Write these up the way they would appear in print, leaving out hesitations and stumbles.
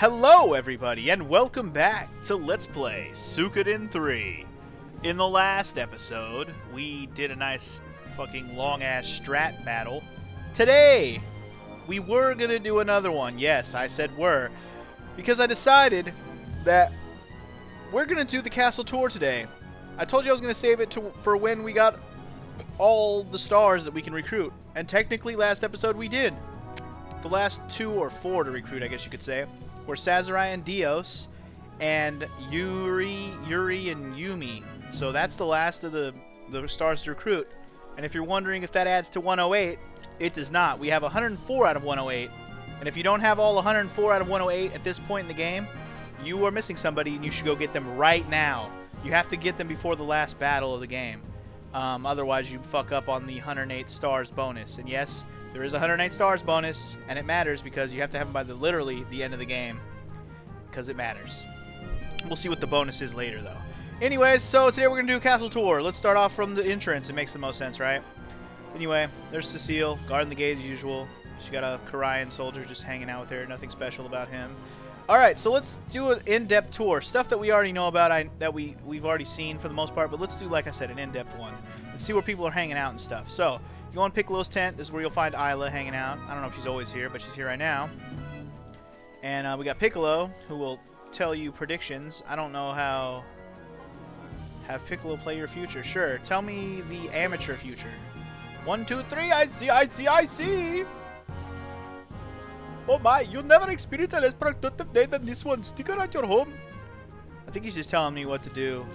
Hello everybody and welcome back to Let's Play Suikoden 3. In the last episode, we did a nice fucking long-ass strat battle. Today, we were gonna do another one. Yes, I said were. Because I decided that we're gonna do the castle tour today. I told you I was gonna save it for when we got all the stars that we can recruit. And technically, last episode we did. The last 2 or 4 to recruit, I guess you could say, were Sazurai and Dios, and Yuri and Yumi. So that's the last of the stars to recruit. And if you're wondering if that adds to 108, it does not. We have 104 out of 108. And if you don't have all 104 out of 108 at this point in the game, you are missing somebody and you should go get them right now. You have to get them before the last battle of the game. Otherwise, you fuck up on the 108 stars bonus. And yes, there is a 108 stars bonus, and it matters because you have to have them by literally the end of the game. Because it matters. We'll see what the bonus is later, though. Anyways, so today we're going to do a castle tour. Let's start off from the entrance. It makes the most sense, right? Anyway, there's Cecile, guarding the gate as usual. She got a Korean soldier just hanging out with her. Nothing special about him. Alright, so let's do an in-depth tour. Stuff that we already know about, that we've already seen for the most part. But let's do, like I said, an in-depth one. And see where people are hanging out and stuff. So, you go on Piccolos Tent. This is where you'll find Isla hanging out. I don't know if she's always here, but she's here right now. And we got Piccolo, who will tell you predictions. I don't know how... Have Piccolo play your future. Sure, tell me the amateur future. 1, 2, 3, I see! Oh my, you'll never experience a less productive day than this one. Stick around your home. I think he's just telling me what to do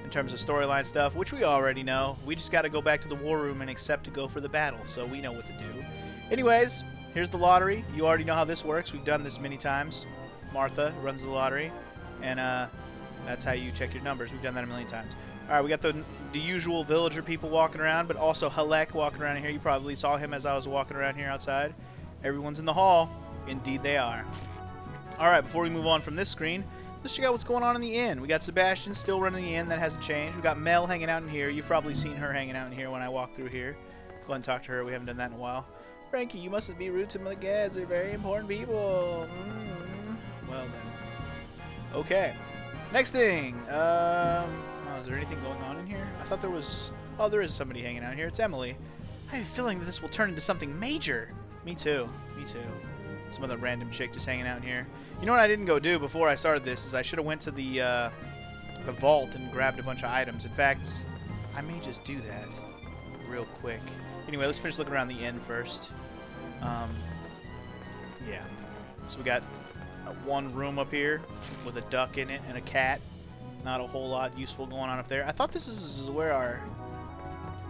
in terms of storyline stuff, which we already know. We just got to go back to the war room and accept to go for the battle, so we know what to do. Anyways, here's the lottery. You already know how this works. We've done this many times. Martha runs the lottery, and that's how you check your numbers. We've done that a million times. All right, we got the usual villager people walking around, but also Halek walking around here. You probably saw him as I was walking around here outside. Everyone's in the hall. Indeed they are. Alright, before we move on from this screen, let's check out what's going on in the inn. We got Sebastian still running the inn. That hasn't changed. We got Mel hanging out in here. You've probably seen her hanging out in here when I walk through here. Go ahead and talk to her. We haven't done that in a while. Frankie, you mustn't be rude to my guests. They're very important people. Well then. Okay. Next thing. Oh, is there anything going on in here? I thought there was... Oh, there is somebody hanging out here. It's Emily. I have a feeling that this will turn into something major. Me too. Me too. Some other random chick just hanging out in here. You know what I didn't go do before I started this is I should have went to the vault and grabbed a bunch of items. In fact, I may just do that real quick. Anyway, let's finish looking around the inn first. Yeah. So we got one room up here with a duck in it and a cat. Not a whole lot useful going on up there. I thought this is where our...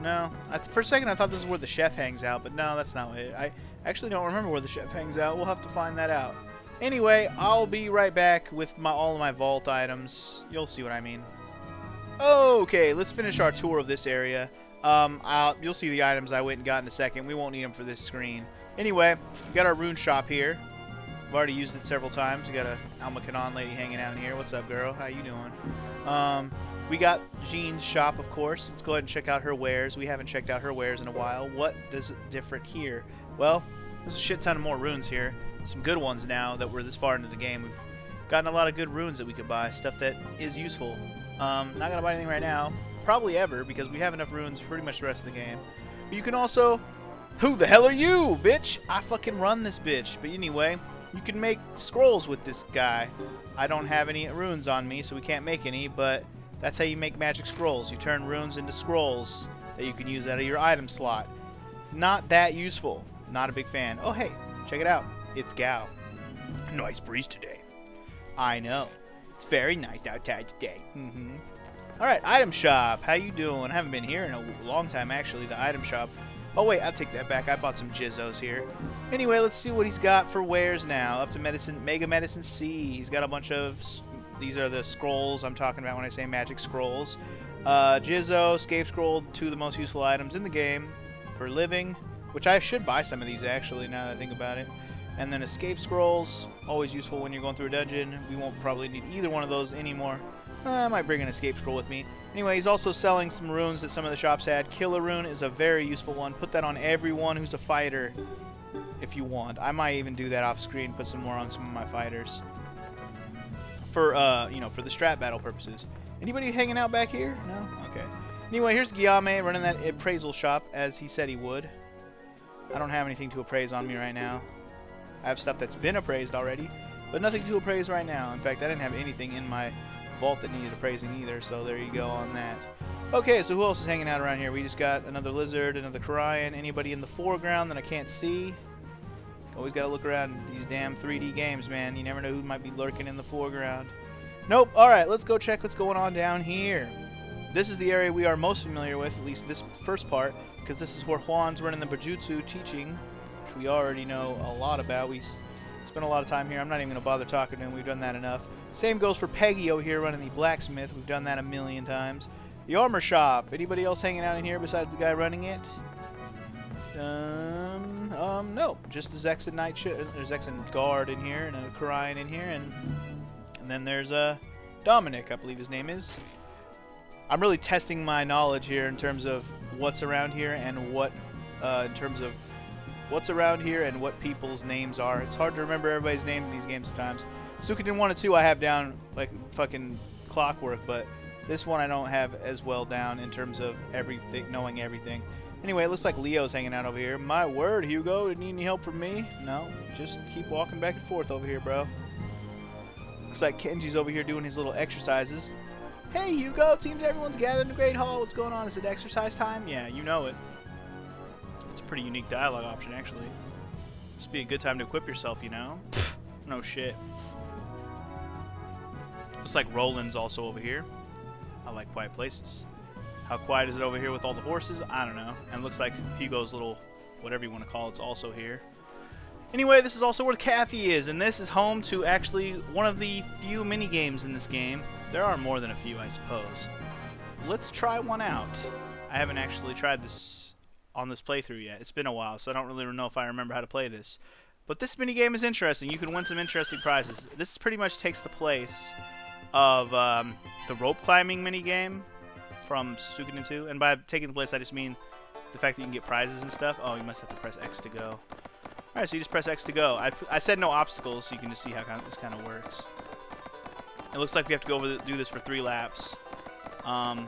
No. For a second I thought this is where the chef hangs out, but no, that's not it. I actually don't remember where the chef hangs out. We'll have to find that out. Anyway, I'll be right back with all of my vault items. You'll see what I mean. Okay, let's finish our tour of this area. You'll see the items I went and got in a second. We won't need them for this screen. Anyway, we got our Rune Shop here. I've already used it several times. We got a Alma Kanon lady hanging out in here. What's up, girl? How you doing? We got Jean's shop, of course. Let's go ahead and check out her wares. We haven't checked out her wares in a while. What is different here? Well, there's a shit ton of more runes here. Some good ones now that we're this far into the game. We've gotten a lot of good runes that we could buy. Stuff that is useful. Not going to buy anything right now. Probably ever, because we have enough runes for pretty much the rest of the game. But you can also... Who the hell are you, bitch? I fucking run this bitch. But anyway, you can make scrolls with this guy. I don't have any runes on me, so we can't make any, but... That's how you make magic scrolls. You turn runes into scrolls that you can use out of your item slot. Not that useful. Not a big fan. Oh, hey, check it out. It's Gao. Nice breeze today. I know. It's very nice outside today. Alright, item shop. How you doing? I haven't been here in a long time, actually, the item shop. Oh, wait, I'll take that back. I bought some Jizzos here. Anyway, let's see what he's got for wares now. Up to Mega Medicine C. He's got a bunch of... These are the scrolls I'm talking about when I say magic scrolls. Jizzo, Escape Scroll, 2 of the most useful items in the game for living, which I should buy some of these actually now that I think about it. And then Escape Scrolls, always useful when you're going through a dungeon. We won't probably need either one of those anymore. I might bring an Escape Scroll with me. Anyway, he's also selling some runes that some of the shops had. Killer Rune is a very useful one. Put that on everyone who's a fighter if you want. I might even do that off screen, put some more on some of my fighters. for you know, for the strat battle purposes. Anybody hanging out back here? No? Okay. Anyway, here's Guillaume running that appraisal shop as he said he would. I don't have anything to appraise on me right now. I have stuff that's been appraised already, but nothing to appraise right now. In fact, I didn't have anything in my vault that needed appraising either, so there you go on that. Okay, so who else is hanging out around here? We just got another lizard, another Karayan. Anybody in the foreground that I can't see? Always gotta look around these damn 3D games, man. You never know who might be lurking in the foreground. Nope. Alright, let's go check what's going on down here. This is the area we are most familiar with, at least this first part, because this is where Juan's running the Bujutsu teaching, which we already know a lot about. We spent a lot of time here. I'm not even going to bother talking to him. We've done that enough. Same goes for Peggy over here running the blacksmith. We've done that a million times. The armor shop. Anybody else hanging out in here besides the guy running it? No. Just the Zexen Knight. There's Zexen guard in here and a Karayan in here, and then there's Dominic, I believe his name is. I'm really testing my knowledge here in terms of what's around here and what, what's around here and what people's names are. It's hard to remember everybody's name in these games sometimes. Suikoden 1 and 2 I have down like fucking clockwork, but this one I don't have as well down in terms of everything, knowing everything. Anyway, it looks like Leo's hanging out over here. My word, Hugo, did you need any help from me? No, just keep walking back and forth over here, bro. Looks like Kenji's over here doing his little exercises. Hey, Hugo, it seems everyone's gathered in the Great Hall. What's going on? Is it exercise time? Yeah, you know it. It's a pretty unique dialogue option, actually. This would be a good time to equip yourself, you know? Pfft, no shit. Looks like Roland's also over here. I like quiet places. How quiet is it over here with all the horses? I don't know. And it looks like Hugo's little, whatever you want to call it's also here. Anyway, this is also where Kathy is, and this is home to actually one of the few mini-games in this game. There are more than a few, I suppose. Let's try one out. I haven't actually tried this on this playthrough yet. It's been a while, so I don't really know if I remember how to play this. But this mini-game is interesting. You can win some interesting prizes. This pretty much takes the place of the rope climbing mini-game from Suikoden 2. And by taking the place, I just mean the fact that you can get prizes and stuff. Oh, you must have to press X to go. Alright, so you just press X to go. I said no obstacles, so you can just see how this kind of works. It looks like we have to go do this for 3 laps. Can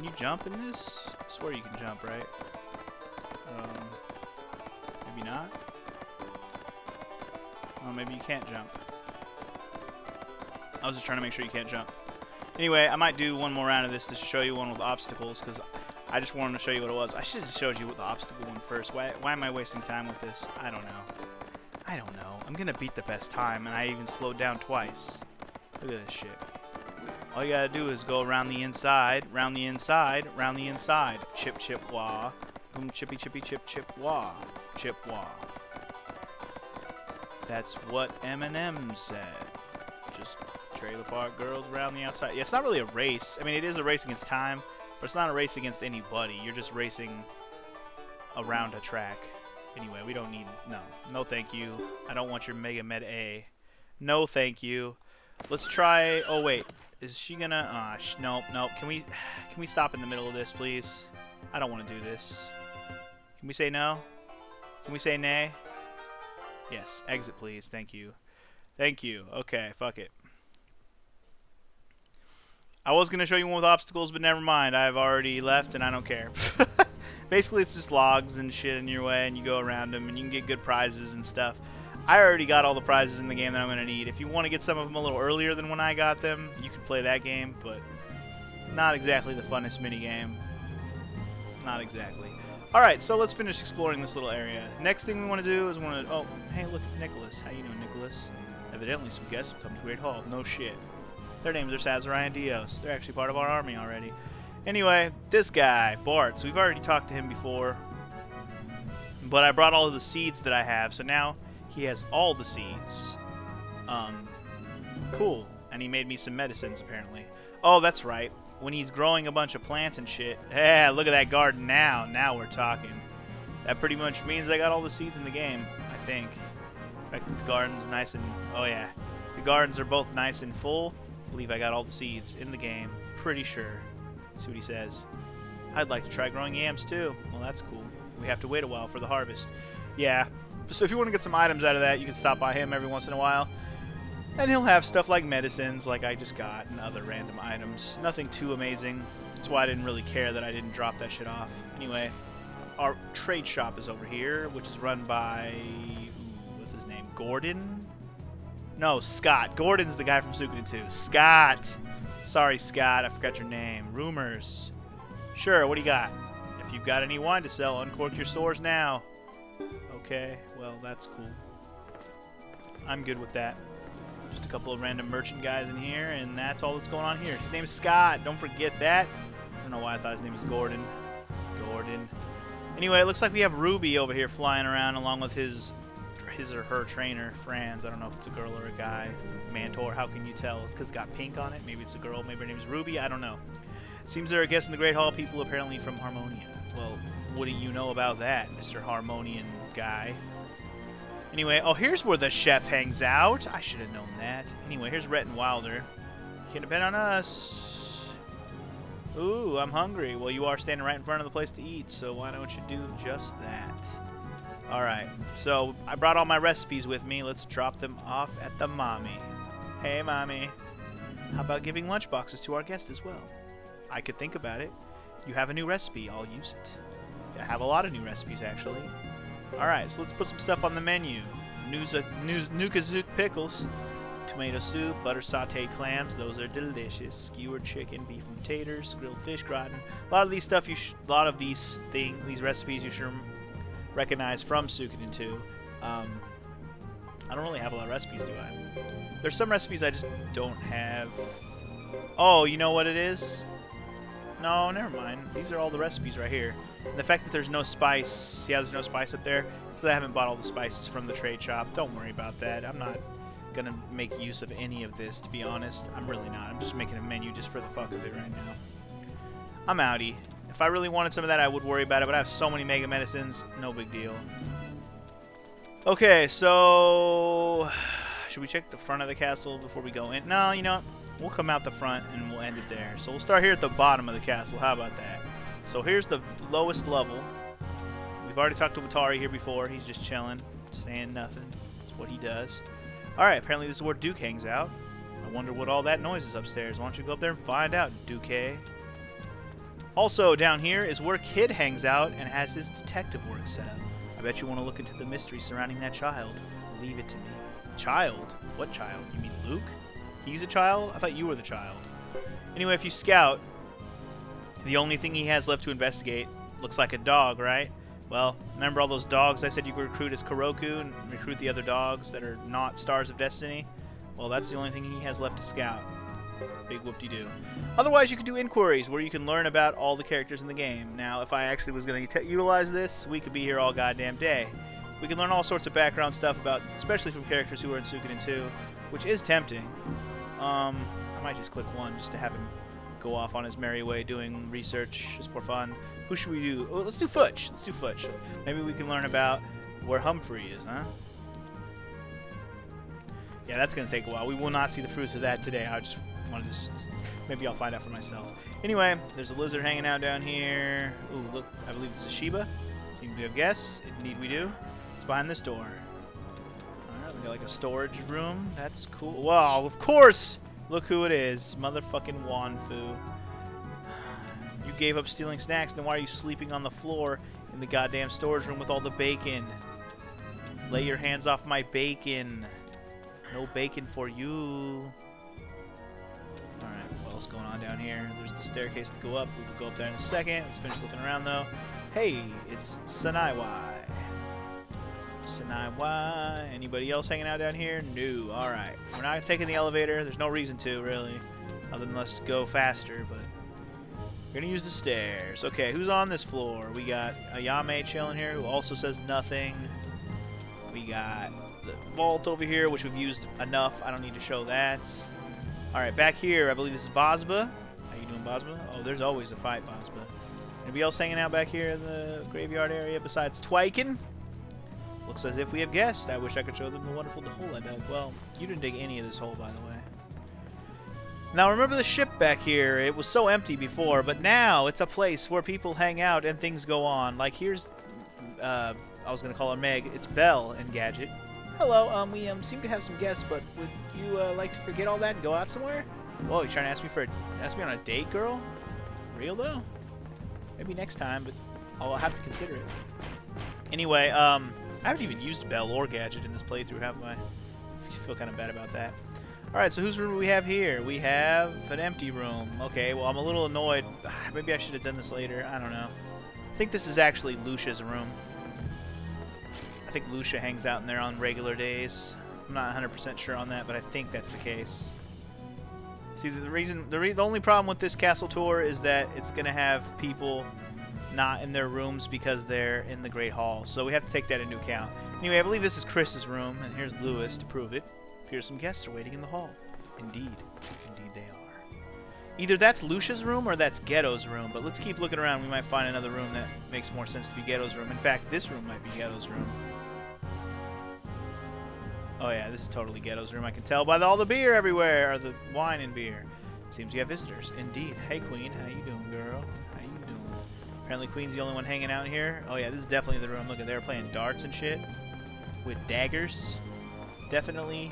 you jump in this? I swear you can jump, right? Maybe not? Oh, maybe you can't jump. I was just trying to make sure you can't jump. Anyway, I might do one more round of this to show you one with obstacles, because I just wanted to show you what it was. I should have showed you the obstacle one first. Why am I wasting time with this? I don't know. I don't know. I'm going to beat the best time, and I even slowed down twice. Look at this shit. All you gotta do is go around the inside, round the inside, round the inside. Chip, chip, wah. Boom, chippy, chippy, chip, chip, wah. Chip, wah. That's what Eminem said. Just trailer park girls around the outside. Yeah, it's not really a race. I mean, it is a race against time, but it's not a race against anybody. You're just racing around a track. Anyway, we don't need... No thank you. I don't want your Mega Med A. No thank you. Let's try... Oh, wait. Is she gonna... nope. Can we stop in the middle of this, please? I don't want to do this. Can we say no? Can we say nay? Yes. Exit, please. Thank you. Thank you. Okay, fuck it. I was going to show you one with obstacles, but never mind. I've already left, and I don't care. Basically, it's just logs and shit in your way, and you go around them, and you can get good prizes and stuff. I already got all the prizes in the game that I'm going to need. If you want to get some of them a little earlier than when I got them, you can play that game, but not exactly the funnest minigame. Not exactly. Alright, so let's finish exploring this little area. Next thing we want to do is oh, hey, look, it's Nicholas. How you doing, Nicholas? Evidently, some guests have come to Great Hall. No shit. Their names are Sazurai and Dios. They're actually part of our army already. Anyway, this guy, Bart. So we've already talked to him before. But I brought all of the seeds that I have, so now he has all the seeds. Cool. And he made me some medicines, apparently. Oh, that's right. When he's growing a bunch of plants and shit. Yeah, look at that garden now. Now we're talking. That pretty much means I got all the seeds in the game, I think. In fact, the garden's nice and... Oh, yeah. The gardens are both nice and full. I believe I got all the seeds in the game. Pretty sure. See what he says. I'd like to try growing yams, too. Well, that's cool. We have to wait a while for the harvest. Yeah. So if you want to get some items out of that, you can stop by him every once in a while. And he'll have stuff like medicines, like I just got, and other random items. Nothing too amazing. That's why I didn't really care that I didn't drop that shit off. Anyway, our trade shop is over here, which is run by... Ooh, what's his name? Gordon? No, Scott. Gordon's the guy from Suikoden 2. Scott! Sorry, Scott. I forgot your name. Rumors. Sure, what do you got? If you've got any wine to sell, uncork your stores now. Okay, well, that's cool. I'm good with that. Just a couple of random merchant guys in here, and that's all that's going on here. His name is Scott. Don't forget that. I don't know why I thought his name was Gordon. Gordon. Anyway, it looks like we have Ruby over here flying around along with his or her trainer, Franz. I don't know if it's a girl or a guy. Mantor, how can you tell? Because it's got pink on it. Maybe it's a girl. Maybe her name's Ruby. I don't know. Seems there are guests in the Great Hall, people apparently from Harmonia. Well, what do you know about that, Mr. Harmonian guy? Anyway, oh, here's where the chef hangs out. I should have known that. Anyway, here's Rhett and Wilder. You can depend on us. Ooh, I'm hungry. Well, you are standing right in front of the place to eat, so why don't you do just that? Alright, so I brought all my recipes with me. Let's drop them off at the mommy. Hey, mommy. How about giving lunch boxes to our guests as well? I could think about it. You have a new recipe, I'll use it. I have a lot of new recipes, actually. Alright, so let's put some stuff on the menu. Nukazook pickles, tomato soup, butter sauteed clams. Those are delicious. Skewered chicken, beef and taters, grilled fish gratin. A lot of these these recipes you should recognize from Suikoden 2. I don't really have a lot of recipes, do I? There's some recipes I just don't have. Oh, you know what it is? No, never mind. These are all the recipes right here. And the fact that there's no spice, yeah, there's no spice up there, so I haven't bought all the spices from the trade shop. Don't worry about that. I'm not going to make use of any of this, to be honest. I'm really not. I'm just making a menu just for the fuck of it right now. I'm outie. If I really wanted some of that, I would worry about it, but I have so many mega medicines, no big deal. Okay, so... should we check the front of the castle before we go in? No, you know what? We'll come out the front and we'll end it there. So we'll start here at the bottom of the castle. How about that? So here's the lowest level. We've already talked to Watari here before. He's just chilling, saying nothing. That's what he does. Alright, apparently this is where Duke hangs out. I wonder what all that noise is upstairs. Why don't you go up there and find out, Duke? Also, down here is where Kid hangs out and has his detective work set up. I bet you want to look into the mystery surrounding that child. Leave it to me. Child? What child? You mean Luke? He's a child? I thought you were the child. Anyway, if you scout, the only thing he has left to investigate looks like a dog, right? Well, remember all those dogs I said you could recruit as Kuroku and recruit the other dogs that are not Stars of Destiny? Well, that's the only thing he has left to scout. Big whoop-de-doo. Otherwise, you could do inquiries where you can learn about all the characters in the game. Now, if I actually was going to utilize this, we could be here all goddamn day. We can learn all sorts of background stuff about, especially from characters who are in Suikoden 2, which is tempting. I might just click one just to have him go off on his merry way doing research just for fun. Who should we do? Oh, let's do Futch. Let's do Futch. Maybe we can learn about where Humphrey is, huh? Yeah, that's going to take a while. We will not see the fruits of that today. I just wanted to... maybe I'll find out for myself. Anyway, there's a lizard hanging out down here. Ooh, look. I believe this is Shiba. Seems we have guests. Indeed we do. It's behind this door. Alright, we got like a storage room. That's cool. Wow, of course! Look who it is. Motherfucking Wanfu. You gave up stealing snacks, then why are you sleeping on the floor in the goddamn storage room with all the bacon? Lay your hands off my bacon. No bacon for you. Alright, what else is going on down here? There's the staircase to go up. We will go up there in a second. Let's finish looking around though. Hey, it's Sanaiwai. Sanaiwai. Anybody else hanging out down here? No. Alright. We're not taking the elevator. There's no reason to, really. Other than let's go faster, but we're gonna use the stairs. Okay, who's on this floor? We got Ayame chilling here, who also says nothing. We got the vault over here, which we've used enough. I don't need to show that. Alright, back here, I believe this is Bozba. How you doing, Bozba? Oh, there's always a fight, Bozba. Anybody else hanging out back here in the graveyard area besides Twyken? Looks as if we have guests. I wish I could show them the wonderful hole I dug. Well, you didn't dig any of this hole, by the way. Now, remember the ship back here? It was so empty before, but now it's a place where people hang out and things go on. Like, here's, I was going to call her Meg. It's Belle and Gadget. Hello, we seem to have some guests, but would you like to forget all that and go out somewhere? Whoa, you trying to ask me on a date, girl? For real though? Maybe next time, but I'll have to consider it. Anyway, I haven't even used Bell or Gadget in this playthrough, have I? I feel kind of bad about that. Alright, so whose room do we have here? We have an empty room. Okay, well, I'm a little annoyed. Maybe I should have done this later. I don't know. I think this is actually Lucia's room. I think Lucia hangs out in there on regular days. I'm not 100% sure on that, but I think that's the case. See, the only problem with this castle tour is that it's going to have people not in their rooms because they're in the Great Hall. So we have to take that into account. Anyway, I believe this is Chris's room, and here's Lewis to prove it. Appears some guests are waiting in the hall. Indeed. Indeed they are. Either that's Lucia's room or that's Ghetto's room, but let's keep looking around. We might find another room that makes more sense to be Ghetto's room. In fact, this room might be Ghetto's room. Oh yeah, this is totally Ghetto's room. I can tell by all the beer everywhere, or the wine and beer. Seems you have visitors. Indeed. Hey, Queen. How you doing, girl? How you doing? Apparently Queen's the only one hanging out in here. Oh yeah, this is definitely the room. Look at, they're playing darts and shit with daggers. Definitely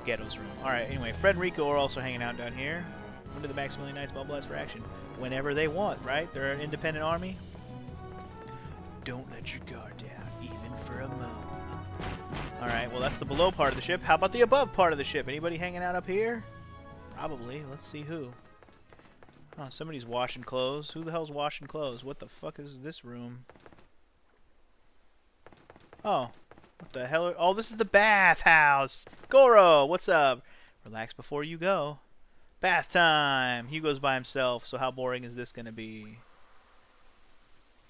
Ghetto's room. Alright, anyway, Fred and Rico are also hanging out down here. When do the Maximilian Knights mobilize for action? Whenever they want, right? They're an independent army. Don't let your guard down, even for a moment. Alright, well, that's the below part of the ship. How about the above part of the ship? Anybody hanging out up here? Probably. Let's see who. Oh, somebody's washing clothes. Who the hell's washing clothes? What the fuck is this room? Oh. What the hell? Oh, this is the bathhouse. Goro, what's up? Relax before you go. Bath time. Hugo's by himself, so how boring is this going to be?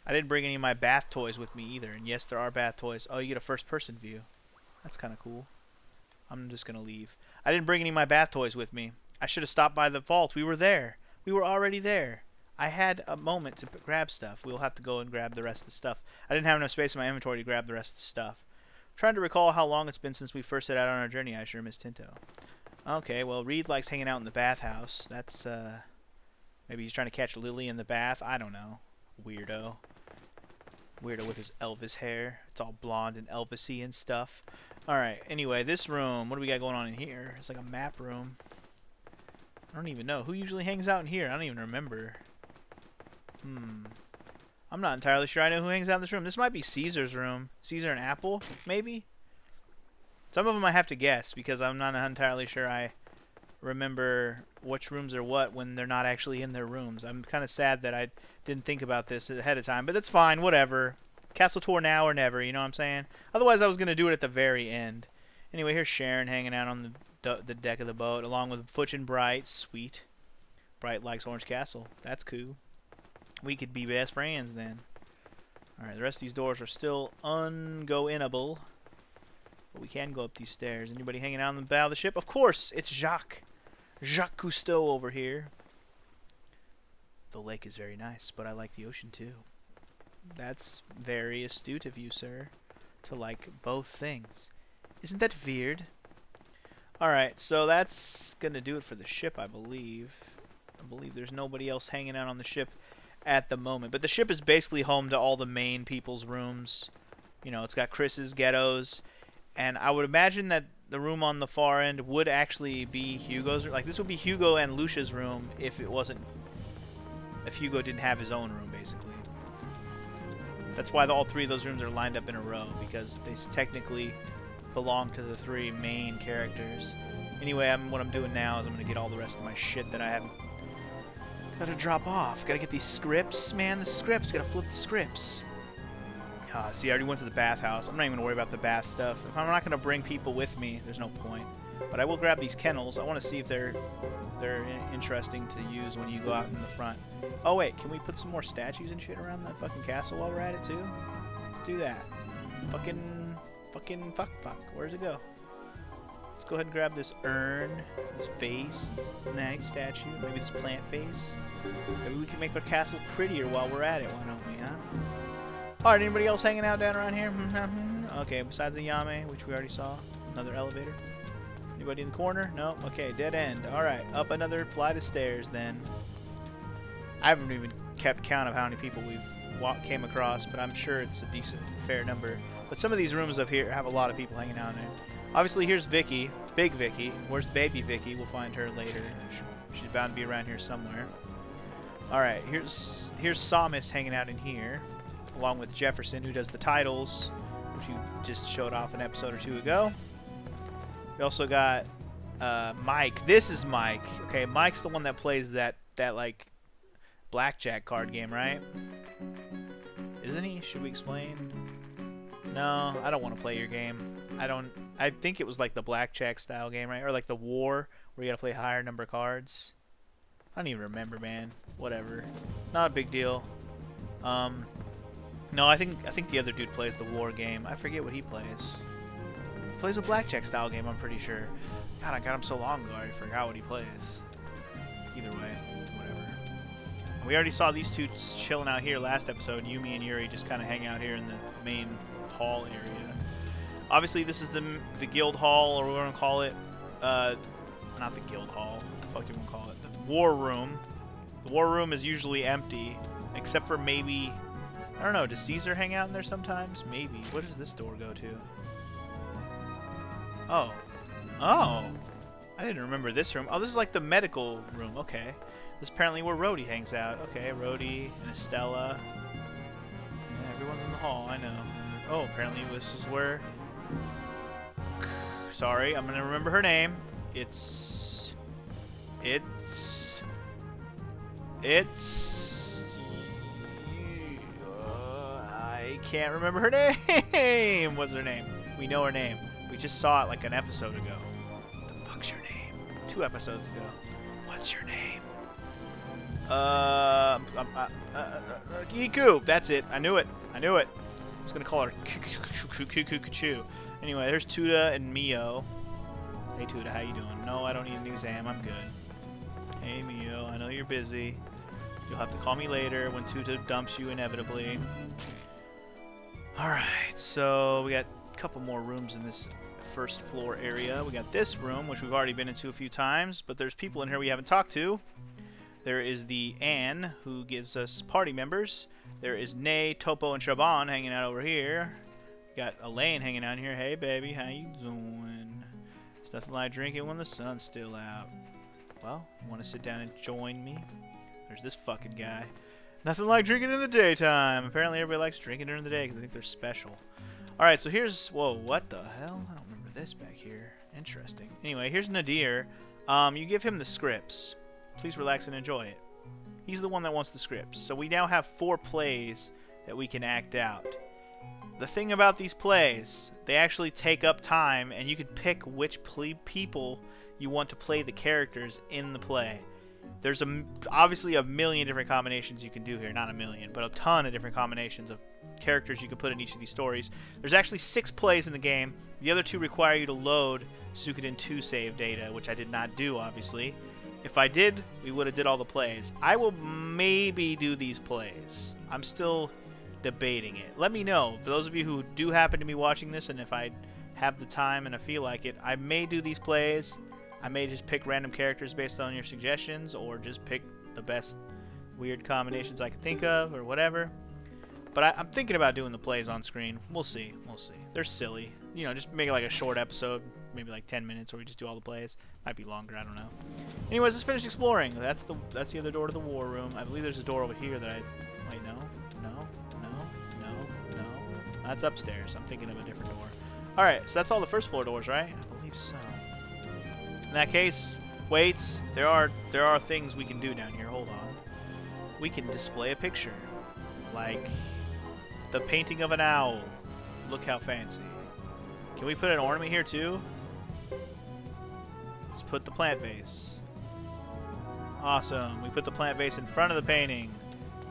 I didn't bring any of my bath toys with me either. And yes, there are bath toys. Oh, you get a first-person view. That's kind of cool. I'm just going to leave. I didn't bring any of my bath toys with me. I should have stopped by the vault. We were there. We were already there. I had a moment to grab stuff. We'll have to go and grab the rest of the stuff. I didn't have enough space in my inventory to grab the rest of the stuff. Trying to recall how long it's been since we first set out on our journey. I sure miss Tinto. Okay, well, Reed likes hanging out in the bathhouse. That's, maybe he's trying to catch Lily in the bath. I don't know. Weirdo. Weirdo with his Elvis hair. It's all blonde and Elvis-y and stuff. Alright, anyway, this room. What do we got going on in here? It's like a map room. I don't even know. Who usually hangs out in here? I don't even remember. I'm not entirely sure I know who hangs out in this room. This might be Caesar's room. Caesar and Apple, maybe? Some of them I have to guess because I'm not entirely sure I remember which rooms are what when they're not actually in their rooms. I'm kind of sad that I didn't think about this ahead of time, but that's fine, whatever. Castle tour now or never, you know what I'm saying? Otherwise, I was going to do it at the very end. Anyway, here's Sharon hanging out on the deck of the boat along with Futch and Bright. Sweet. Bright likes Orange Castle. That's cool. We could be best friends then. Alright, the rest of these doors are still ungo-inable. But we can go up these stairs. Anybody hanging out on the bow of the ship? Of course, it's Jacques. Jacques Cousteau over here. The lake is very nice, but I like the ocean too. That's very astute of you, sir, to like both things. Isn't that weird? Alright, so that's gonna do it for the ship, I believe. I believe there's nobody else hanging out on the ship at the moment. But the ship is basically home to all the main people's rooms. You know, it's got Chris's, Ghetto's, and I would imagine that the room on the far end would actually be Hugo's. Like, this would be Hugo and Lucia's room if it wasn't... if Hugo didn't have his own room, basically. That's why all three of those rooms are lined up in a row, because they technically belong to the three main characters. Anyway, what I'm doing now is I'm going to get all the rest of my shit that I haven't... gotta drop off. Gotta get these scripts, man. The scripts. Gotta flip the scripts. See, I already went to the bathhouse. I'm not even gonna worry about the bath stuff. If I'm not gonna bring people with me, there's no point. But I will grab these kennels. I want to see if they're interesting to use when you go out in the front. Oh wait, can we put some more statues and shit around that fucking castle while we're at it too? Let's do that. Fucking fuck. Where's it go? Let's go ahead and grab this urn, this vase, this nice statue, maybe this plant vase. Maybe we can make our castle prettier while we're at it, why don't we, huh? Alright, anybody else hanging out down around here? Okay, besides the Yame, which we already saw. Another elevator. Anybody in the corner? No? Okay, dead end. Alright, up another flight of stairs then. I haven't even kept count of how many people we've came across, but I'm sure it's a decent, fair number. But some of these rooms up here have a lot of people hanging out in it. Obviously, here's Vicky, Big Vicky. Where's Baby Vicky? We'll find her later. She's bound to be around here somewhere. All right, here's Samus hanging out in here, along with Jefferson, who does the titles, which you just showed off an episode or two ago. We also got Mike. This is Mike. Okay, Mike's the one that plays that like blackjack card game, right? Isn't he? Should we explain? No, I don't want to play your game. I think it was like the blackjack style game, right? Or like the war where you gotta play a higher number of cards. I don't even remember, man. Whatever. Not a big deal. No, I think the other dude plays the war game. I forget what he plays. He plays a blackjack style game, I'm pretty sure. God, I got him so long ago, I forgot what he plays. Either way, whatever. We already saw these two chilling out here last episode. Yumi and Yuri just kind of hang out here in the main hall area. Obviously, this is the guild hall, or what we're gonna call it. Not the guild hall. What the fuck do we call it? The war room. The war room is usually empty, except for maybe, I don't know, does Caesar hang out in there sometimes? Maybe. What does this door go to? Oh. Oh! I didn't remember this room. Oh, this is like the medical room. Okay. This is apparently where Rhodey hangs out. Okay, Rhodey and Estella. Yeah, everyone's in the hall, I know. Oh, apparently this is where... Sorry, I'm gonna remember her name. It's... I can't remember her name. What's her name? We know her name. We just saw it like an episode ago. What the fuck's your name? 2 episodes ago. What's your name? Giku. That's it. I knew it. I was gonna call her Chu. Anyway, there's Tuda and Mio. Hey Tuda, how you doing? No, I don't need an exam. I'm good. Hey Mio, I know you're busy. You'll have to call me later when Tuta dumps you inevitably. Alright, so we got a couple more rooms in this first floor area. We got this room, which we've already been into a few times, but there's people in here we haven't talked to. There is the Anne, who gives us party members. There is Nay, Topo, and Shaban hanging out over here. We got Elaine hanging out here. Hey baby, how you doing? It's nothing like drinking when the sun's still out. Well, want to sit down and join me? There's this fucking guy. Nothing like drinking in the daytime. Apparently everybody likes drinking during the day because they think they're special. Alright, so here's... Whoa, what the hell? I don't remember this back here. Interesting. Anyway, here's Nadir. You give him the scripts. Please relax and enjoy it. He's the one that wants the scripts. So we now have 4 plays that we can act out. The thing about these plays, they actually take up time, and you can pick which people you want to play the characters in the play. There's obviously a million different combinations you can do here. Not a million, but a ton of different combinations of characters you can put in each of these stories. There's actually 6 plays in the game. The other 2 require you to load Suikoden 2 save data, which I did not do, obviously. If I did, we would have did all the plays. I will maybe do these plays. I'm still debating it. Let me know. For those of you who do happen to be watching this, and if I have the time and I feel like it, I may do these plays. I may just pick random characters based on your suggestions, or just pick the best weird combinations I can think of, or whatever. But I'm thinking about doing the plays on screen. We'll see. We'll see. They're silly. You know, just make it like a short episode, maybe like 10 minutes, where we just do all the plays. Might be longer. I don't know. Anyways, let's finish exploring. That's the other door to the war room. I believe there's a door over here that I... Wait, no. That's upstairs. I'm thinking of a different door. Alright, so that's all the first floor doors, right? I believe so. In that case, wait. There are things we can do down here. Hold on. We can display a picture. Like the painting of an owl. Look how fancy. Can we put an ornament here too? Let's put the plant vase. Awesome. We put the plant vase in front of the painting.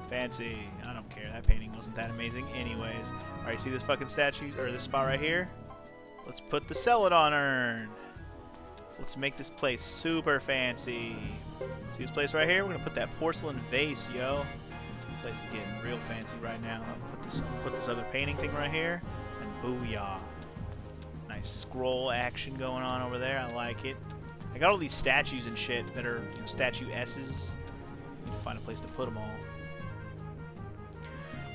Fancy. I don't care. That painting wasn't that amazing anyways. Alright, see this fucking statue, or this spot right here? Let's put the Celadon urn. Let's make this place super fancy. See this place right here? We're gonna put that porcelain vase, yo. This place is getting real fancy right now. I'll put this other painting thing right here, and booyah. Nice scroll action going on over there. I like it. I got all these statues and shit that are, you know, statue S's. Need to find a place to put them all.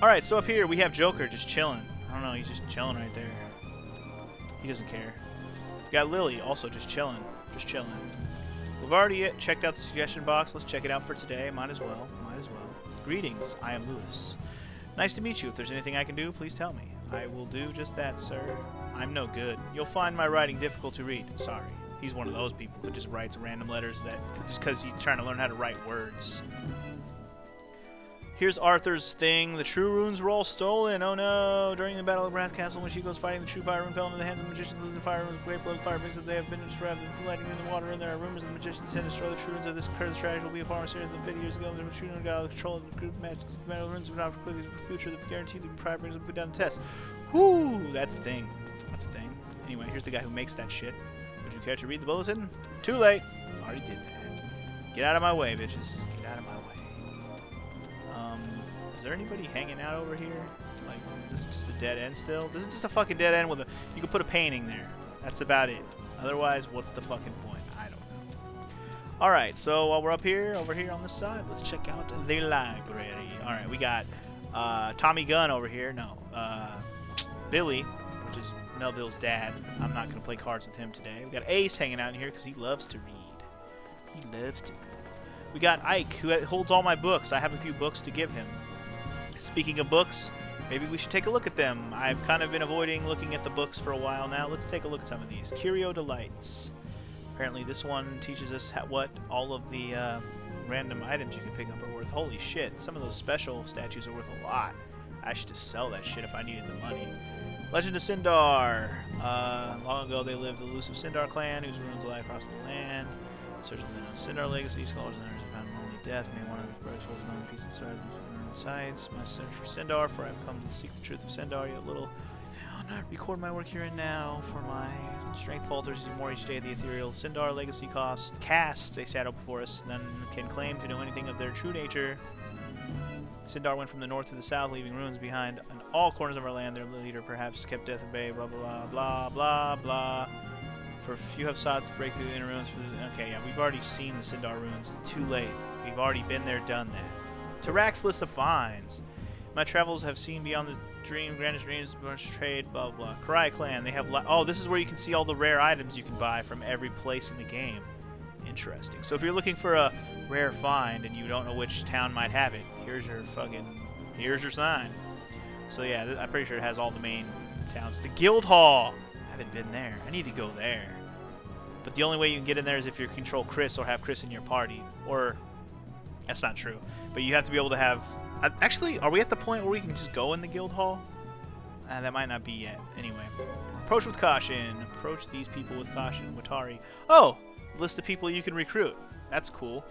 Alright, so up here we have Joker just chilling. I don't know, he's just chilling right there. He doesn't care. We got Lily, also just chilling. Just chilling. We've already checked out the suggestion box. Let's check it out for today. Might as well. Might as well. Greetings, I am Lewis. Nice to meet you. If there's anything I can do, please tell me. I will do just that, sir. I'm no good. You'll find my writing difficult to read. Sorry. He's one of those people who just writes random letters that just because he's trying to learn how to write words. Here's Arthur's thing. The true runes were all stolen. Oh no! During the Battle of Wrath Castle, when Chico's fighting, the true fire rune fell into the hands of the magicians. The fire rune with great blood fire brings that they have been trapped and lighting in the water. And there are rumors that the magicians intend to destroy the true runes of this cursed trash. Will be a far more serious than 50 years ago. The true rune got out of control of the group magic. The metal runes will not quickly the future. The guarantee the pride brings will put down the test. Whoo! That's the thing. That's the thing. Anyway, here's the guy who makes that shit. Would you care to read the bulletin? Too late. Already did that. Get out of my way, bitches. Get out of my way. Is there anybody hanging out over here? Like, is this just a dead end still? This is just a fucking dead end with a... You could put a painting there. That's about it. Otherwise, what's the fucking point? I don't know. Alright, so while we're up here, over here on this side, let's check out the library. Alright, we got Tommy Gunn over here. No. Billy, which is Melville's dad. I'm not going to play cards with him today. We got Ace hanging out in here because he loves to read. He loves to read. We got Ike, who holds all my books. I have a few books to give him. Speaking of books, maybe we should take a look at them. I've kind of been avoiding looking at the books for a while now. Let's take a look at some of these. Curio Delights. Apparently this one teaches us what all of the random items you can pick up are worth. Holy shit, some of those special statues are worth a lot. I should just sell that shit if I needed the money. Legend of Sindar. Long ago they lived the elusive Sindar clan, whose ruins lie across the land. Searching the Sindar legacy, scholars and others have found only death. May one of the brothers holds among the pieces of sword sides. My search for Sindar, for I have come to seek the truth of Sindar. Yet little record my work here and now, for my strength falters as more each day. The ethereal Sindar legacy casts a shadow before us. None can claim to know anything of their true nature. Sindar went from the north to the south, leaving ruins behind in all corners of our land. Their leader perhaps kept death at bay. Blah blah blah blah blah. For few have sought to break through the inner ruins. Okay, yeah, we've already seen the Sindar ruins. Too late. We've already been there, done that. Tarak's list of finds. My travels have seen beyond the grandest dreams, bunch of trade, blah blah. Karai clan. They have. Oh, this is where you can see all the rare items you can buy from every place in the game. Interesting. So if you're looking for a rare find and you don't know which town might have it, here's your sign. So yeah, I'm pretty sure it has all the main towns. The Guild Hall. I haven't been there. I need to go there. But the only way you can get in there is if you control Chris or have Chris in your party. Or that's not true. But you have to be able to have... Actually, are we at the point where we can just go in the Guild Hall? That might not be yet. Anyway. Approach with caution. Approach these people with caution. Watari. Oh! List of people you can recruit. That's cool.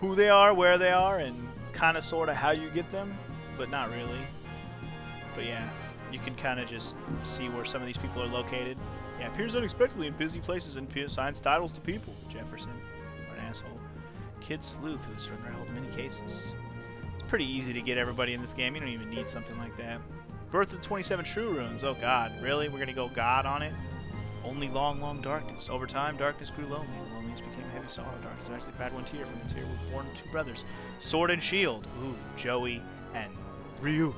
Who they are, where they are, and kind of sort of how you get them. But not really. But yeah. You can kind of just see where some of these people are located. Yeah, appears unexpectedly in busy places and assigns titles to people. Jefferson. What an asshole. Kid Sleuth, who's unraveled many cases. It's pretty easy to get everybody in this game. You don't even need something like that. Birth of the 27 True Runes. Oh god, really? We're gonna go god on it? Only long, long darkness. Over time, darkness grew lonely. The loneliness became heavy sorrow. Darkness actually cried one tear. From the tear were born two brothers. Sword and Shield. Ooh, Joey and Ryu.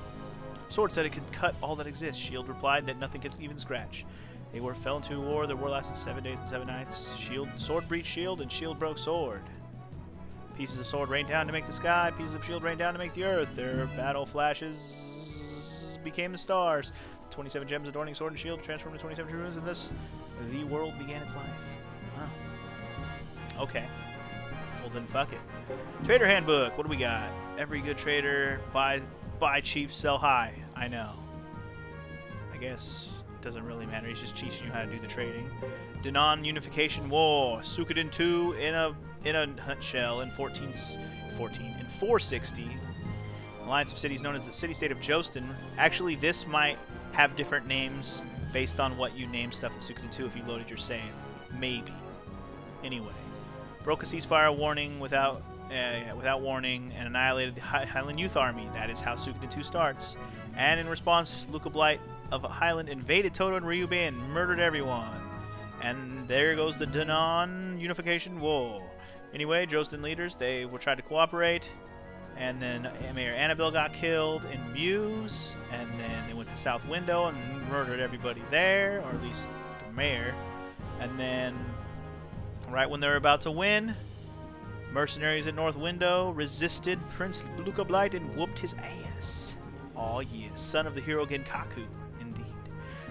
Sword said it could cut all that exists. Shield replied that nothing could even scratch. They fell into a war. The war lasted 7 days and 7 nights. Sword breached Shield, and Shield broke Sword. Pieces of sword rained down to make the sky. Pieces of shield rained down to make the earth. Their battle flashes became the stars. 27 gems adorning sword and shield transformed into 27 runes, and thus the world began its life. Wow. Okay. Well then, fuck it. Trader handbook. What do we got? Every good trader buy cheap, sell high. I know. I guess it doesn't really matter. He's just teaching you how to do the trading. Denon Unification War. Suikoden 2 in a nutshell in 460. Alliance of cities known as the city-state of Jostin. Actually, this might have different names based on what you name stuff in Suikoden 2 if you loaded your save. Maybe. Anyway. Broke a ceasefire warning without warning and annihilated the Highland Youth Army. That is how Suikoden 2 starts. And in response, Luca Blight of Highland invaded Toto and Ryubi and murdered everyone. And there goes the Denon Unification War. Anyway, Jostin leaders, they were trying to cooperate. and then Mayor Annabelle got killed in Muse, and then they went to South Window and murdered everybody there, or at least the mayor. And then, right when they were about to win, mercenaries at North Window resisted Prince Luca Blight and whooped his ass. Aw yeah, son of the hero Genkaku, indeed.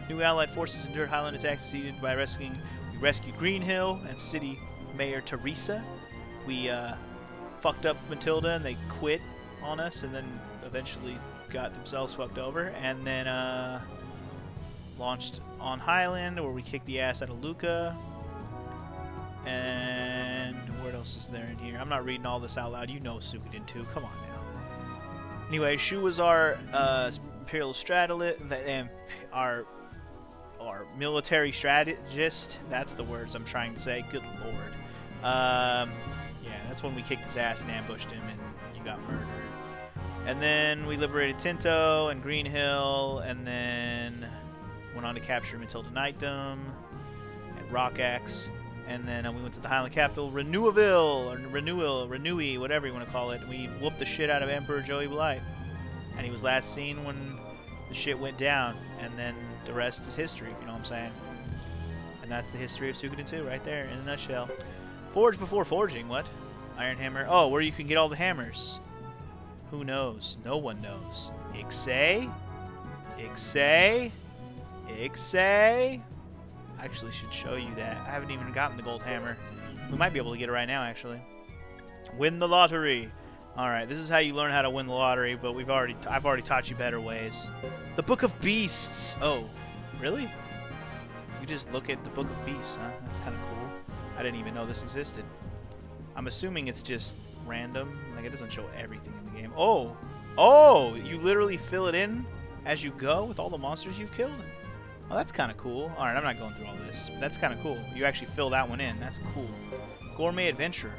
New Allied forces endured Highland attacks, succeeded by rescuing. We rescued Green Hill and City Mayor Teresa. We fucked up Matilda and they quit on us, and then eventually got themselves fucked over, and then launched on Highland, where we kicked the ass out of Luca. And what else is there in here? I'm not reading all this out loud. You know Suikoden 2. Come on now. Anyway, Shu was our imperial strategist, and our military strategist. That's the words I'm trying to say. Good lord. Yeah, that's when we kicked his ass and ambushed him, and you got murdered. And then we liberated Tinto and Green Hill, and then went on to capture Matilda Knightdom and Rockaxe. And then we went to the Highland capital, Renewville, or Renewy, whatever you want to call it. And we whooped the shit out of Emperor Joey Blight. And he was last seen when the shit went down. And then the rest is history, if you know what I'm saying. And that's the history of Suikoden 2 right there, in a nutshell. Forge before forging, what? Iron Hammer. Oh, where you can get all the hammers. Who knows? No one knows. Ixay? Ixay? Ixay? Actually should show you that. I haven't even gotten the gold hammer. We might be able to get it right now, actually. Win the lottery. Alright, this is how you learn how to win the lottery, but I've already taught you better ways. The Book of Beasts. Oh, really? You just look at the Book of Beasts, huh? That's kind of cool. I didn't even know this existed. I'm assuming it's just random. Like, it doesn't show everything in the game. Oh! Oh! You literally fill it in as you go with all the monsters you've killed? Oh, that's kind of cool. Alright, I'm not going through all this. But that's kind of cool. You actually fill that one in. That's cool. Gourmet Adventurer.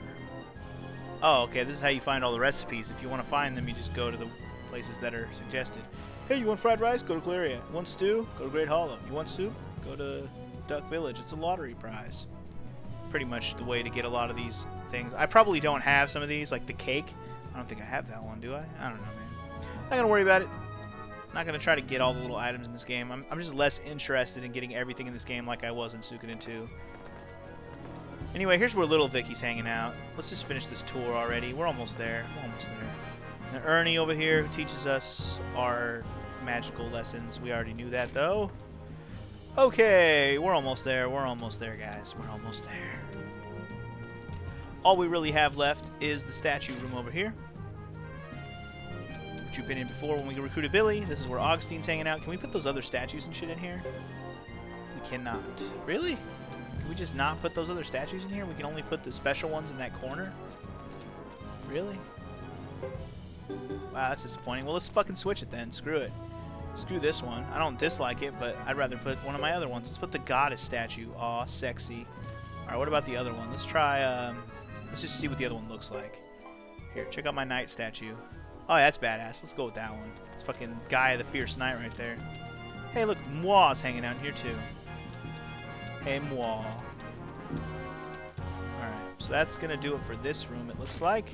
Oh, okay. This is how you find all the recipes. If you want to find them, you just go to the places that are suggested. Hey, you want fried rice? Go to Claria. You want stew? Go to Great Hollow. You want soup? Go to Duck Village. It's a lottery prize. Pretty much the way to get a lot of these things. I probably don't have some of these, like the cake. I don't think I have that one, do I? I don't know, man. Not going to worry about it. Not going to try to get all the little items in this game. I'm just less interested in getting everything in this game like I was in Suikoden 2. Anyway, here's where little Vicky's hanging out. Let's just finish this tour already. We're almost there. We're almost there. And Ernie over here who teaches us our magical lessons. We already knew that, though. Okay, we're almost there. We're almost there, guys. We're almost there. All we really have left is the statue room over here. Which you've been in before when we recruited Billy. This is where Augustine's hanging out. Can we put those other statues and shit in here? We cannot. Really? Can we just not put those other statues in here? We can only put the special ones in that corner? Really? Wow, that's disappointing. Well, let's fucking switch it then. Screw it. Screw this one. I don't dislike it, but I'd rather put one of my other ones. Let's put the goddess statue. Aw, sexy. Alright, what about the other one? Let's try, let's just see what the other one looks like. Here, check out my knight statue. Oh, yeah, that's badass. Let's go with that one. It's fucking Guy the Fierce Knight right there. Hey, look, Moi's hanging out here, too. Hey, Moi. Alright, so that's gonna do it for this room, it looks like.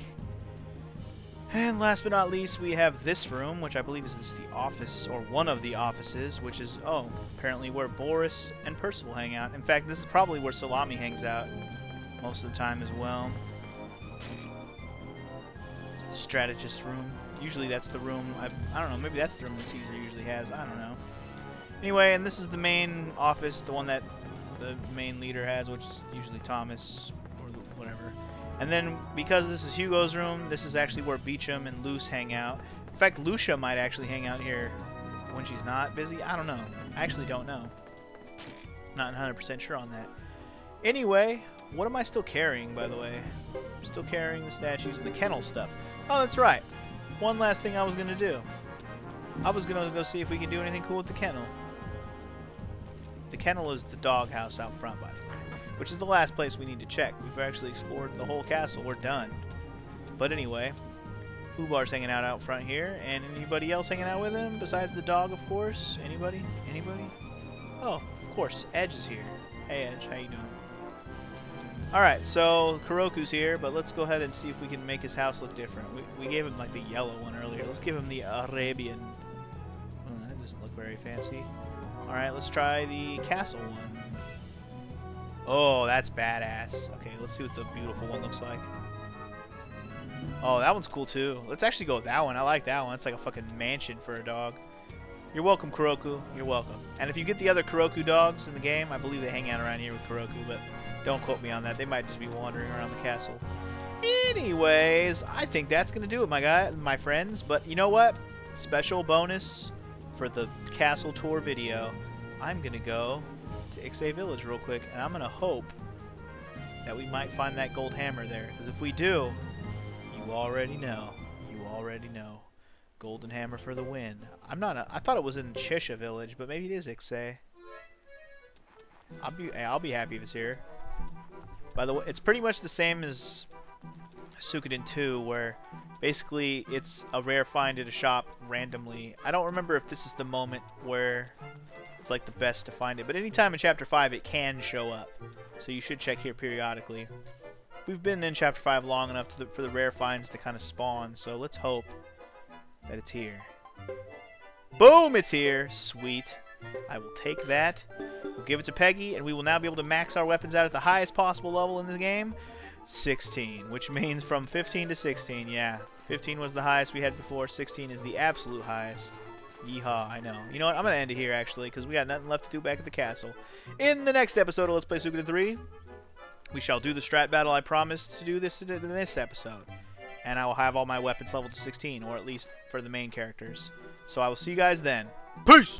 And last but not least, we have this room, which I believe is the office, or one of the offices, which is, oh, apparently where Boris and Percival hang out. In fact, this is probably where Salami hangs out most of the time as well. Strategist room. Usually that's the room, I don't know, maybe that's the room that Caesar usually has, I don't know. Anyway, and this is the main office, the one that the main leader has, which is usually Thomas, or whatever. And then, because this is Hugo's room, this is actually where Beecham and Luce hang out. In fact, Lucia might actually hang out here when she's not busy. I don't know. I actually don't know. Not 100% sure on that. Anyway, what am I still carrying, by the way? I'm still carrying the statues and the kennel stuff. Oh, that's right. One last thing I was going to do. I was going to go see if we can do anything cool with the kennel. The kennel is the doghouse out front, by the way. Which is the last place we need to check. We've actually explored the whole castle. We're done. But anyway, Fubar's hanging out front here. And anybody else hanging out with him besides the dog, of course? Anybody? Anybody? Oh, of course. Edge is here. Hey, Edge. How you doing? Alright, so Kuroku's here, but let's go ahead and see if we can make his house look different. We gave him like the yellow one earlier. Let's give him the Arabian. Oh, that doesn't look very fancy. Alright, let's try the castle one. Oh, that's badass. Okay, let's see what the beautiful one looks like. Oh, that one's cool too. Let's actually go with that one. I like that one. It's like a fucking mansion for a dog. You're welcome, Kuroku. You're welcome. And if you get the other Kuroku dogs in the game, I believe they hang out around here with Kuroku, but don't quote me on that. They might just be wandering around the castle. Anyways, I think that's going to do it, my friends. But you know what? Special bonus for the castle tour video. I'm going to go to Ixay Village real quick, and I'm going to hope that we might find that gold hammer there. Because if we do, you already know. You already know. Golden hammer for the win. I thought it was in Shisha Village, but maybe it is Ixay. I'll be happy if it's here. By the way, it's pretty much the same as Suikoden 2, where basically it's a rare find at a shop randomly. I don't remember if this is the moment where it's like the best to find it, but anytime in Chapter 5 it can show up. So you should check here periodically. We've been in Chapter 5 long enough for the rare finds to kind of spawn, so let's hope that it's here. Boom! It's here. Sweet. I will take that. We'll give it to Peggy, and we will now be able to max our weapons out at the highest possible level in the game. 16, which means from 15 to 16. Yeah, 15 was the highest we had before. 16 is the absolute highest. Yeehaw, I know. You know what? I'm going to end it here, actually, because we got nothing left to do back at the castle. In the next episode of Let's Play Suikoden 3, we shall do the strat battle I promised to do this in this episode. And I will have all my weapons leveled to 16, or at least for the main characters. So I will see you guys then. Peace!